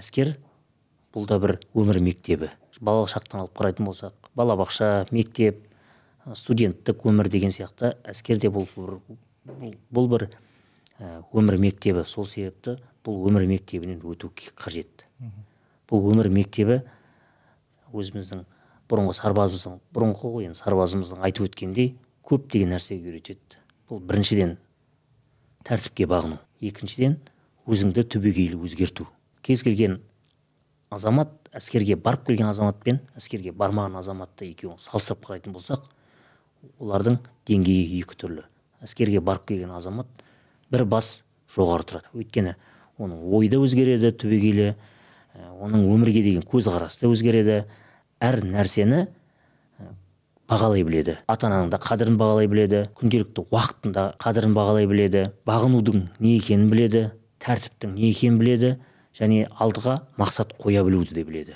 әскер бұл да бір өмір мектебі. Балалық шақтан алып қарайтын болсақ, балабақша, мектеп, студенттік өмір деген сияқты әскер де бұл бір өмір мектебі. Сол себепті бұл өмір мектебінен өту қажет. Бұл өмір мектебі өзіміздің бұрынғы сарбазымыздың айтып өткендей көптеген нәрсеге үйретеді. Бұл біріншіден тәртіпке бағыну, екіншіден өзіңді түбегейлі өзгерту. Кез келген азамат, әскерге барып келген азамат пен әскерге бармаған азаматты екеуін салыстырып қарайтын болсақ, олардың деңгейі екі түрлі. Әскерге барып келген азамат бір бас жоғары тұрады. Өйткені оның ойы да өзгереді түбегейлі, оның өмірге деген көзқарасы да өзгереді. Әр нәрсені бағалай біледі. Ата-ананың да қадірін бағалай біледі, күнделікті уақытында қадірін бағалай біледі, бағынудың не екенін біледі, тәртіптің не екенін біледі, және алдыға мақсат қоя білуді де біледі.